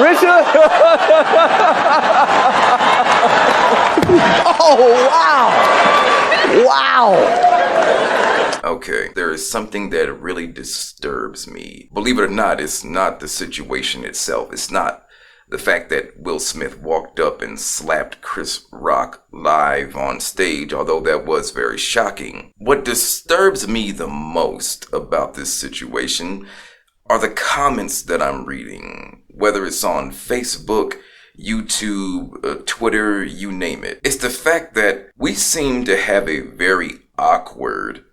Richard? Oh, wow. Wow. Okay, there is something that really disturbs me. Believe it or not, it's not the situation itself. It's not the fact that Will Smith walked up and slapped Chris Rock live on stage, although that was very shocking. What disturbs me the most about this situation are the comments that I'm reading, whether it's on Facebook, YouTube, Twitter, you name it. It's the fact that we seem to have a very awkward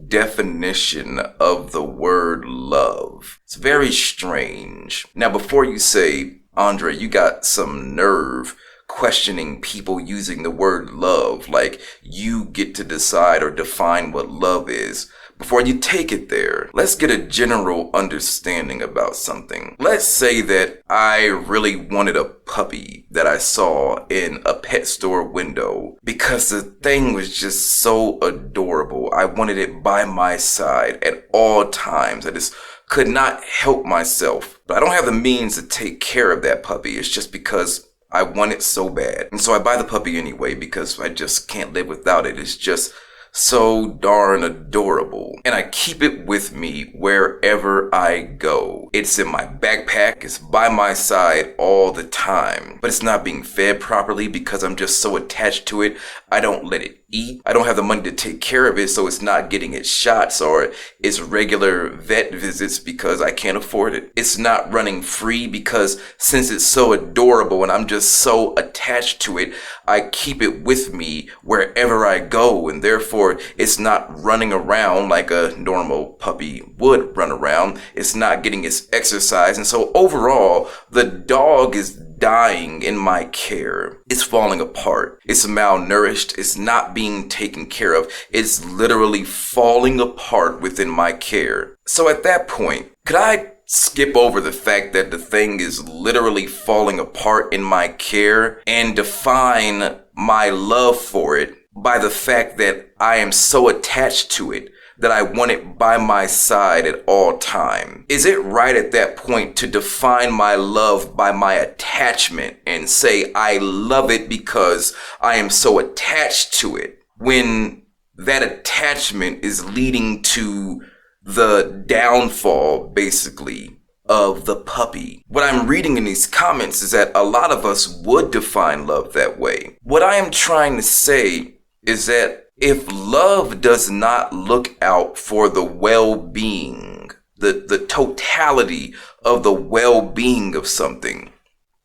definition of the word love. It's very strange. Now, before you say, Andre, you got some nerve questioning people using the word love, like you get to decide or define what love is. Before you take it there, let's get a general understanding about something. Let's say that I really wanted a puppy that I saw in a pet store window because the thing was just so adorable. I wanted it by my side at all times. I just could not help myself. But I don't have the means to take care of that puppy. It's just because I want it so bad. And so I buy the puppy anyway because I just can't live without it. It's just so darn adorable. And I keep it with me wherever I go. It's in my backpack. It's by my side all the time. But it's not being fed properly because I'm just so attached to it. I don't let it eat. I don't have the money to take care of it, so it's not getting its shots or its regular vet visits because I can't afford it. It's not running free because since it's so adorable and I'm just so attached to it, I keep it with me wherever I go, and therefore it's not running around like a normal puppy would run around. It's not getting its exercise, and so overall, the dog is dying in my care. It's falling apart. It's malnourished. It's not being taken care of. It's literally falling apart within my care. So at that point, could I skip over the fact that the thing is literally falling apart in my care and define my love for it by the fact that I am so attached to it that I want it by my side at all time? Is it right at that point to define my love by my attachment and say I love it because I am so attached to it, when that attachment is leading to the downfall, basically, of the puppy? What I'm reading in these comments is that a lot of us would define love that way. What I am trying to say is that if love does not look out for the well-being, the totality of the well-being of something,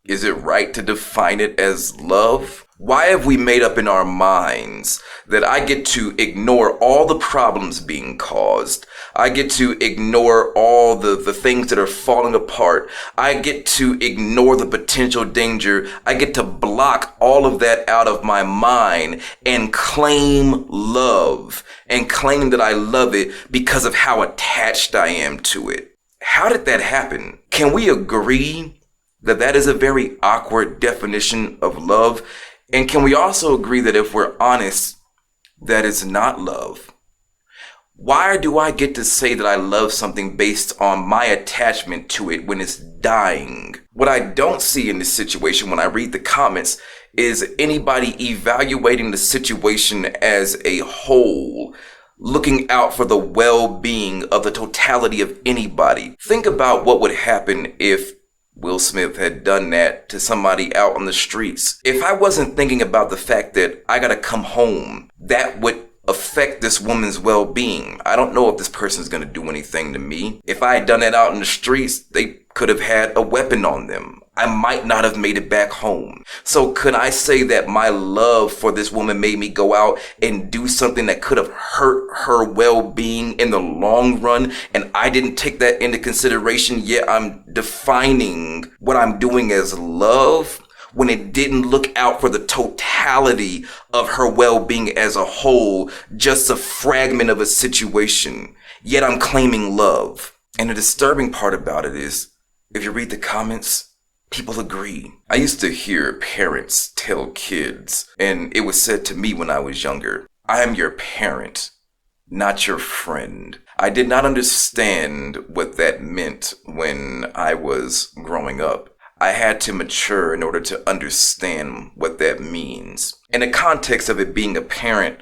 is it right to define it as love? Why have we made up in our minds that I get to ignore all the problems being caused? I get to ignore all the things that are falling apart. I get to ignore the potential danger. I get to block all of that out of my mind and claim love and claim that I love it because of how attached I am to it. How did that happen? Can we agree that that is a very awkward definition of love? And can we also agree that if we're honest, that is not love? Why do I get to say that I love something based on my attachment to it when it's dying? What I don't see in this situation when I read the comments is anybody evaluating the situation as a whole, looking out for the well-being of the totality of anybody. Think about what would happen if Will Smith had done that to somebody out on the streets. If I wasn't thinking about the fact that I gotta come home, that would affect this woman's well-being. I don't know if this person's gonna do anything to me. If I had done that out in the streets, they could have had a weapon on them. I might not have made it back home. So could I say that my love for this woman made me go out and do something that could have hurt her well-being in the long run, and I didn't take that into consideration, yet I'm defining what I'm doing as love when it didn't look out for the totality of her well-being as a whole, just a fragment of a situation, yet I'm claiming love? And the disturbing part about it is, if you read the comments, people agree. I used to hear parents tell kids, and it was said to me when I was younger, I am your parent, not your friend. I did not understand what that meant when I was growing up. I had to mature in order to understand what that means. In the context of it being a parent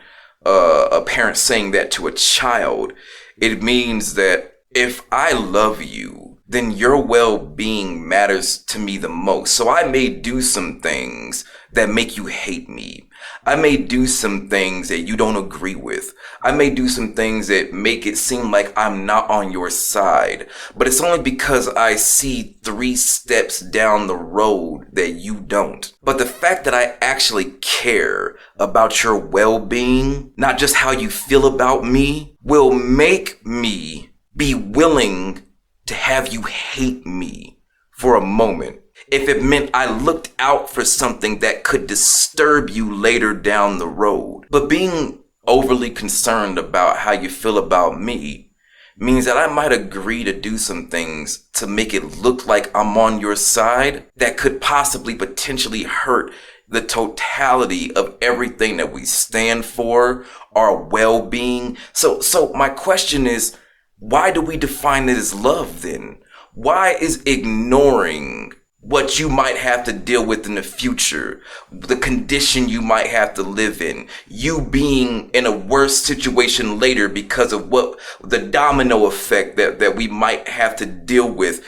saying that to a child, it means that if I love you, then your well-being matters to me the most. So I may do some things that make you hate me. I may do some things that you don't agree with. I may do some things that make it seem like I'm not on your side. But it's only because I see 3 steps down the road that you don't. But the fact that I actually care about your well-being, not just how you feel about me, will make me be willing to have you hate me for a moment. If it meant I looked out for something that could disturb you later down the road. But being overly concerned about how you feel about me means that I might agree to do some things to make it look like I'm on your side that could possibly potentially hurt the totality of everything that we stand for, our well-being. So my question is, why do we define it as love then? Why is ignoring what you might have to deal with in the future, the condition you might have to live in, you being in a worse situation later because of what the domino effect that we might have to deal with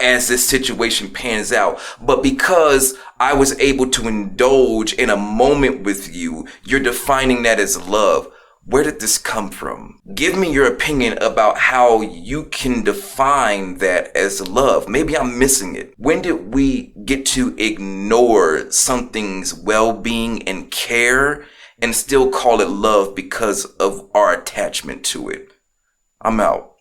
as this situation pans out. But because I was able to indulge in a moment with you, you're defining that as love. Where did this come from? Give me your opinion about how you can define that as love. Maybe I'm missing it. When did we get to ignore something's well-being and care and still call it love because of our attachment to it? I'm out.